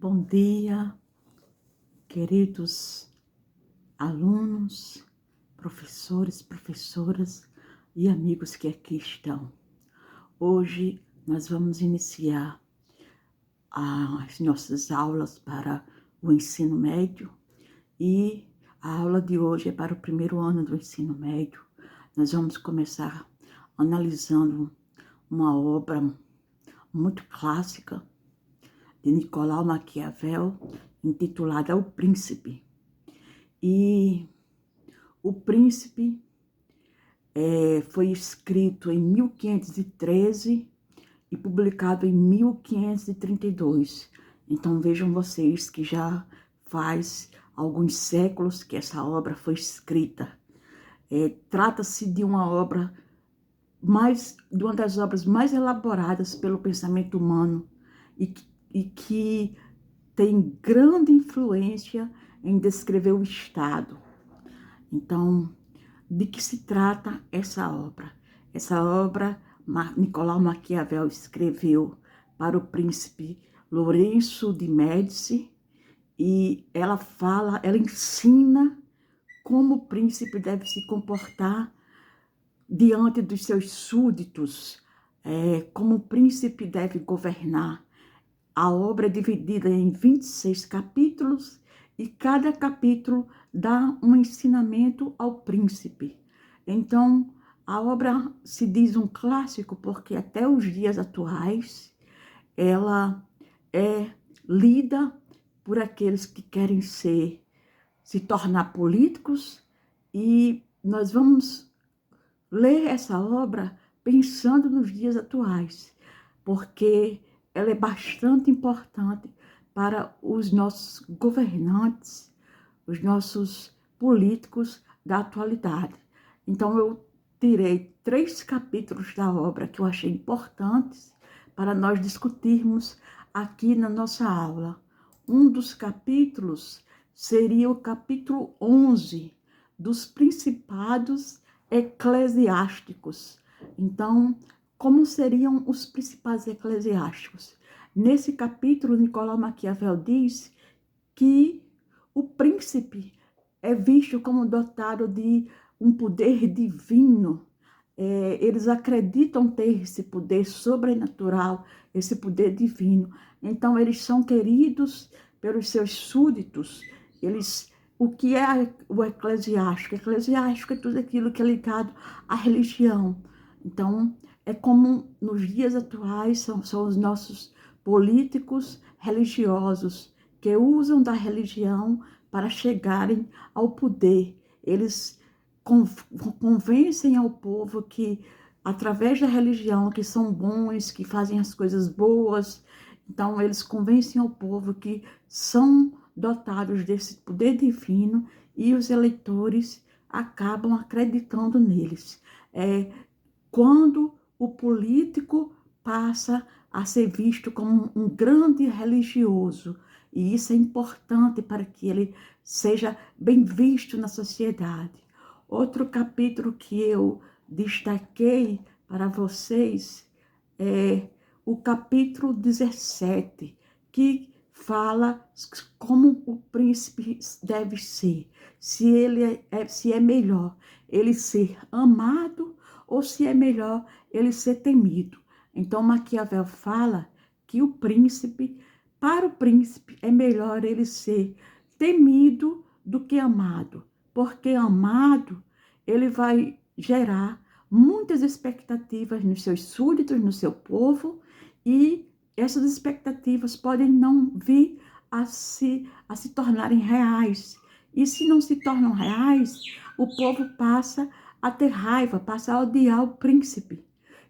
Bom dia, queridos alunos, professores, professoras e amigos que aqui estão. Hoje nós vamos iniciar as nossas aulas para o ensino médio e a aula de hoje é para o primeiro ano do ensino médio. Nós vamos começar analisando uma obra muito clássica de Nicolau Maquiavel, intitulada O Príncipe. E O Príncipe foi escrito em 1513 e publicado em 1532. Então vejam vocês que já faz alguns séculos que essa obra foi escrita. Trata-se de uma das obras mais elaboradas pelo pensamento humano e que tem grande influência em descrever o Estado. Então, de que se trata essa obra? Essa obra, Nicolau Maquiavel escreveu para o príncipe Lourenço de Médici, e ela ensina como o príncipe deve se comportar diante dos seus súditos, como o príncipe deve governar. A obra é dividida em 26 capítulos e cada capítulo dá um ensinamento ao príncipe. Então, a obra se diz um clássico porque até os dias atuais ela é lida por aqueles que querem se tornar políticos, e nós vamos ler essa obra pensando nos dias atuais, porque ela é bastante importante para os nossos governantes, os nossos políticos da atualidade. Então, eu tirei 3 capítulos da obra que eu achei importantes para nós discutirmos aqui na nossa aula. Um dos capítulos seria o capítulo 11, dos principados eclesiásticos. Então, como seriam os principais eclesiásticos? Nesse capítulo, Nicolau Maquiavel diz que o príncipe é visto como dotado de um poder divino. Eles acreditam ter esse poder sobrenatural, esse poder divino. Então, eles são queridos pelos seus súditos. O que é o eclesiástico? Eclesiástico é tudo aquilo que é ligado à religião. Então, é como nos dias atuais são os nossos políticos religiosos que usam da religião para chegarem ao poder. Eles convencem ao povo que, através da religião, que são bons, que fazem as coisas boas. Então, eles convencem ao povo que são dotados desse poder divino e os eleitores acabam acreditando neles. Quando o político passa a ser visto como um grande religioso, e isso é importante para que ele seja bem visto na sociedade. Outro capítulo que eu destaquei para vocês é o capítulo 17, que fala como o príncipe deve ser, se é melhor ele ser amado ou se é melhor ele ser temido. Então, Maquiavel fala que para o príncipe, é melhor ele ser temido do que amado, porque amado, ele vai gerar muitas expectativas nos seus súditos, no seu povo, e essas expectativas podem não vir a se tornarem reais. E se não se tornam reais, o povo passa a ter raiva, passa a odiar o príncipe.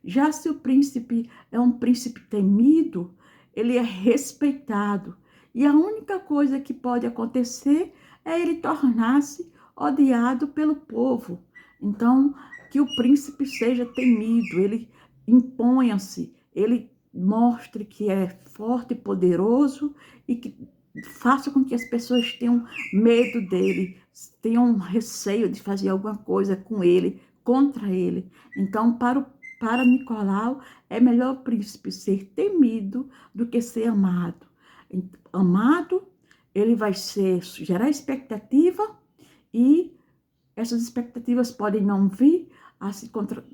Já se o príncipe é um príncipe temido, ele é respeitado. E a única coisa que pode acontecer é ele tornar-se odiado pelo povo. Então, que o príncipe seja temido, ele imponha-se, ele mostre que é forte e poderoso e que faça com que as pessoas tenham medo dele, tenham receio de fazer alguma coisa com ele, contra ele. Então, para Nicolau, é melhor o príncipe ser temido do que ser amado. amado, ele vai gerar expectativa e essas expectativas podem não vir a se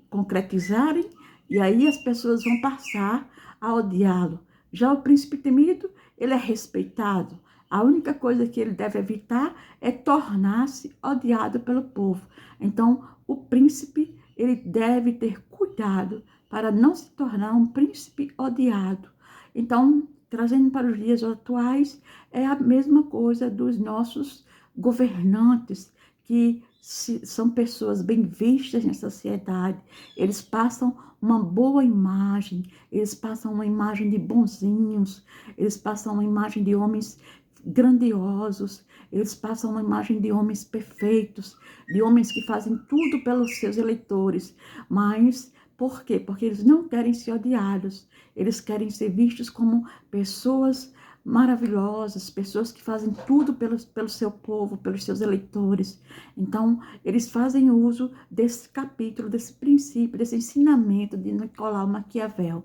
concretizarem e aí as pessoas vão passar a odiá-lo. Já o príncipe temido, ele é respeitado. A única coisa que ele deve evitar é tornar-se odiado pelo povo. Então, o príncipe, ele deve ter cuidado para não se tornar um príncipe odiado. Então, trazendo para os dias atuais, é a mesma coisa dos nossos governantes, que são pessoas bem vistas na sociedade, eles passam uma boa imagem, eles passam uma imagem de bonzinhos, eles passam uma imagem de homens grandiosos, eles passam uma imagem de homens perfeitos, de homens que fazem tudo pelos seus eleitores, mas por quê? Porque eles não querem ser odiados, eles querem ser vistos como pessoas maravilhosas, pessoas que fazem tudo pelo seu povo, pelos seus eleitores. Então, eles fazem uso desse capítulo, desse princípio, desse ensinamento de Nicolau Maquiavel.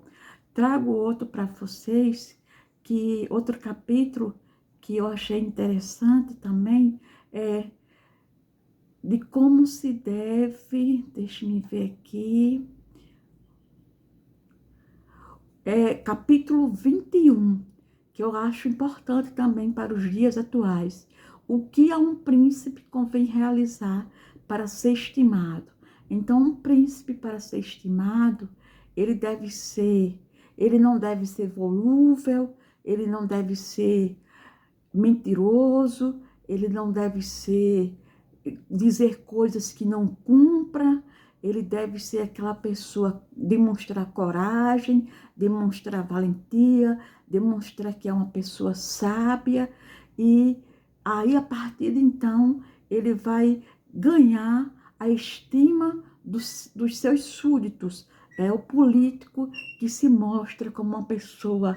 Trago outro para vocês, que outro capítulo que eu achei interessante também, é de como se deve, deixa-me ver aqui, capítulo 21, que eu acho importante também para os dias atuais. O que a um príncipe convém realizar para ser estimado? Então, um príncipe, para ser estimado, ele não deve ser volúvel, ele não deve ser mentiroso, ele não deve dizer coisas que não cumpra, ele deve ser aquela pessoa, demonstrar coragem, demonstrar valentia, demonstrar que é uma pessoa sábia, e aí a partir de então ele vai ganhar a estima dos seus súditos. É o político que se mostra como uma pessoa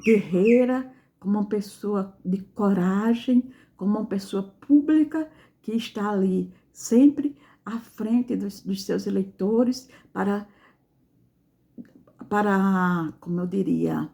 guerreira, como uma pessoa de coragem, como uma pessoa pública que está ali sempre à frente dos seus eleitores como eu diria,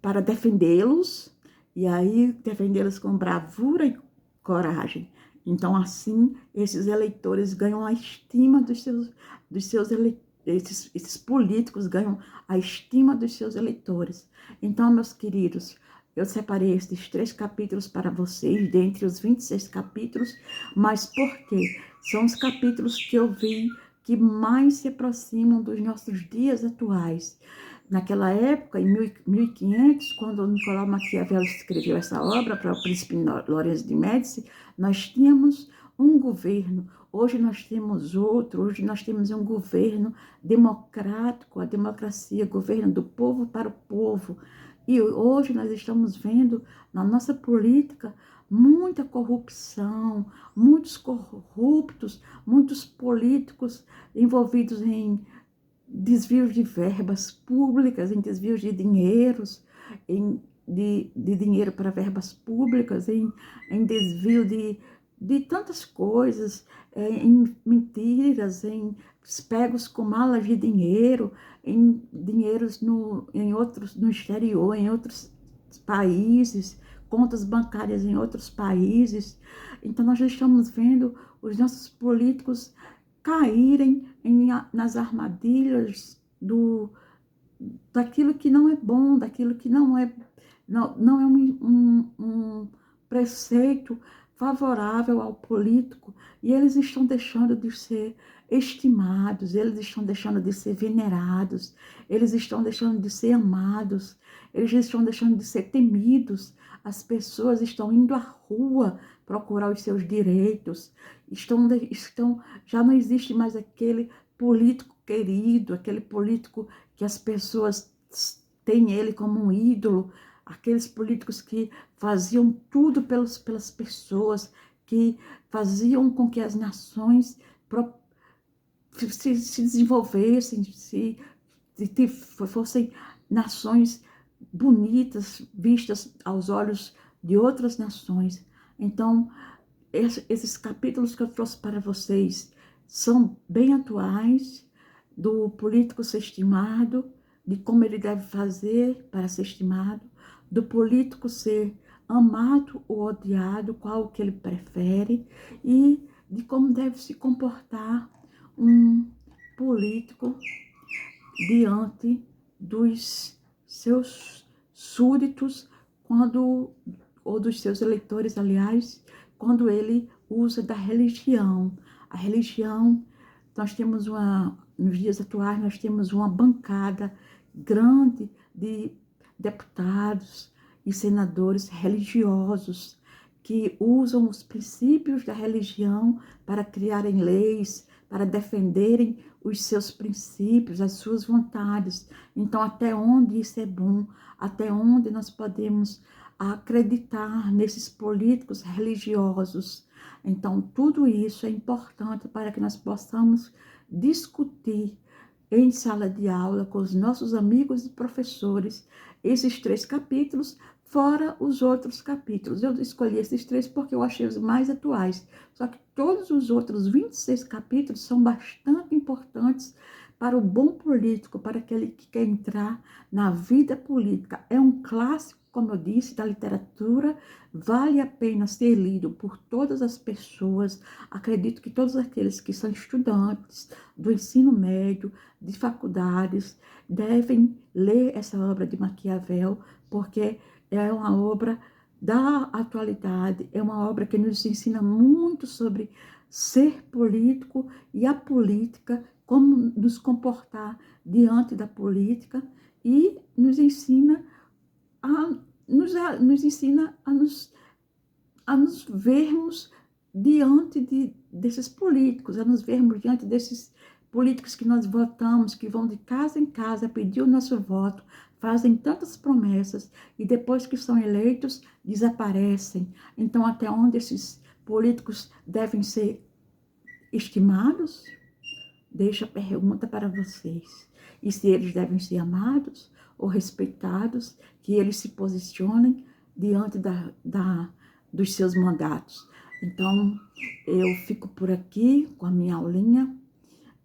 para defendê-los, e aí defendê-los com bravura e coragem. Então, assim, esses eleitores ganham a estima dos seus eleitores, esses políticos ganham a estima dos seus eleitores. Então, meus queridos, eu separei esses 3 capítulos para vocês, dentre os 26 capítulos, mas por quê? São os capítulos que eu vi que mais se aproximam dos nossos dias atuais. Naquela época, em 1500, quando Nicolau Maquiavel escreveu essa obra para o príncipe Lourenço de Médici, nós tínhamos um governo. Hoje nós temos outro, hoje nós temos um governo democrático, a democracia, governo do povo para o povo. E hoje nós estamos vendo na nossa política muita corrupção, muitos corruptos, muitos políticos envolvidos em desvios de verbas públicas, em desvios de dinheiros, de dinheiro para verbas públicas, em desvio de tantas coisas, em mentiras, em pegos com malas de dinheiro, em dinheiros no exterior, em outros países, contas bancárias em outros países. Então, nós já estamos vendo os nossos políticos caírem nas armadilhas daquilo que não é bom, daquilo que não é um preceito favorável ao político, e eles estão deixando de ser estimados, eles estão deixando de ser venerados, eles estão deixando de ser amados, eles estão deixando de ser temidos. As pessoas estão indo à rua procurar os seus direitos, já não existe mais aquele político querido, aquele político que as pessoas têm ele como um ídolo, aqueles políticos que faziam tudo pelas pessoas, que faziam com que as nações se desenvolvessem, fossem nações bonitas, vistas aos olhos de outras nações. Então, esses capítulos que eu trouxe para vocês são bem atuais, do político ser estimado, de como ele deve fazer para ser estimado, do político ser amado ou odiado, qual que ele prefere, e de como deve se comportar um político diante dos seus súditos, quando, ou dos seus eleitores, aliás, quando ele usa da religião. A religião, nos dias atuais, nós temos uma bancada grande de deputados e senadores religiosos que usam os princípios da religião para criarem leis, para defenderem os seus princípios, as suas vontades. Então, até onde isso é bom? Até onde nós podemos acreditar nesses políticos religiosos? Então, tudo isso é importante para que nós possamos discutir em sala de aula com os nossos amigos e professores esses 3 capítulos, fora os outros capítulos. Eu escolhi esses 3 porque eu achei os mais atuais. Só que todos os outros 26 capítulos são bastante importantes para o bom político, para aquele que quer entrar na vida política. É um clássico, como eu disse, da literatura, vale a pena ser lido por todas as pessoas. Acredito que todos aqueles que são estudantes do ensino médio, de faculdades, devem ler essa obra de Maquiavel, porque é uma obra da atualidade, é uma obra que nos ensina muito sobre ser político e a política, como nos comportar diante da política, e nos ensina a nos vermos diante desses políticos, a nos vermos diante desses políticos que nós votamos, que vão de casa em casa pedir o nosso voto, fazem tantas promessas e depois que são eleitos, desaparecem. Então, até onde esses políticos devem ser estimados? Deixo a pergunta para vocês. E se eles devem ser amados ou respeitados, que eles se posicionem diante dos seus mandatos. Então, eu fico por aqui com a minha aulinha.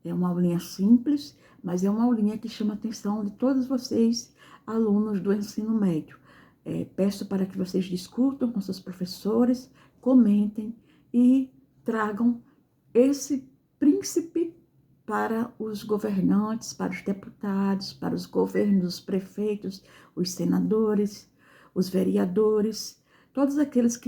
É uma aulinha simples, mas é uma aulinha que chama a atenção de todos vocês, alunos do ensino médio. Peço para que vocês discutam com seus professores, comentem e tragam esse príncipe para os governantes, para os deputados, para os governos, os prefeitos, os senadores, os vereadores, todos aqueles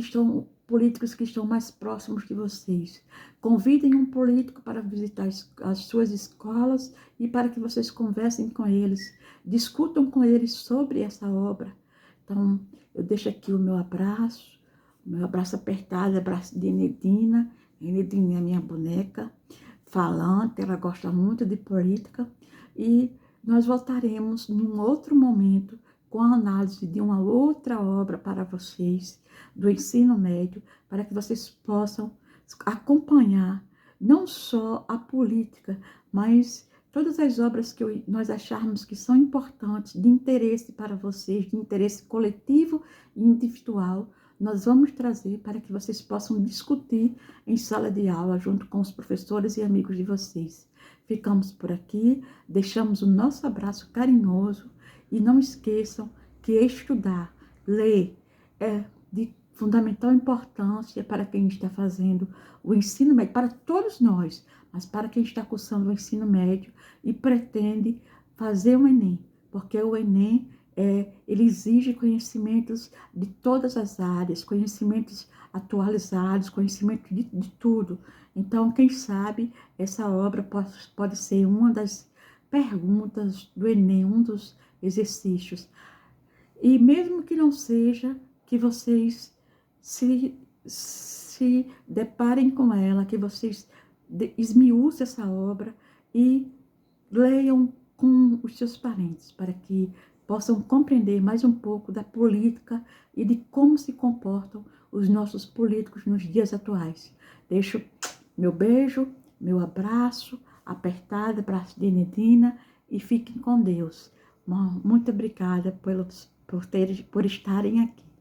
políticos que estão mais próximos de vocês. Convidem um político para visitar as suas escolas e para que vocês conversem com eles, discutam com eles sobre essa obra. Então, eu deixo aqui o meu abraço apertado, abraço de Enedina. Enedina é minha boneca falante, ela gosta muito de política, e nós voltaremos num outro momento com a análise de uma outra obra para vocês do ensino médio, para que vocês possam acompanhar não só a política, mas todas as obras que nós acharmos que são importantes, de interesse para vocês, de interesse coletivo e individual, nós vamos trazer para que vocês possam discutir em sala de aula junto com os professores e amigos de vocês. Ficamos por aqui, deixamos o nosso abraço carinhoso e não esqueçam que estudar, ler é de fundamental importância para quem está fazendo o ensino médio, para todos nós, mas para quem está cursando o ensino médio e pretende fazer o Enem, porque o Enem ele exige conhecimentos de todas as áreas, conhecimentos atualizados, conhecimento de tudo. Então, quem sabe, essa obra pode ser uma das perguntas do Enem, um dos exercícios. E mesmo que não seja, que vocês se deparem com ela, que vocês esmiuçem essa obra e leiam com os seus parentes, para que possam compreender mais um pouco da política e de como se comportam os nossos políticos nos dias atuais. Deixo meu beijo, meu abraço apertado, abraço de Enedina, e fiquem com Deus. Muito obrigada por estarem aqui.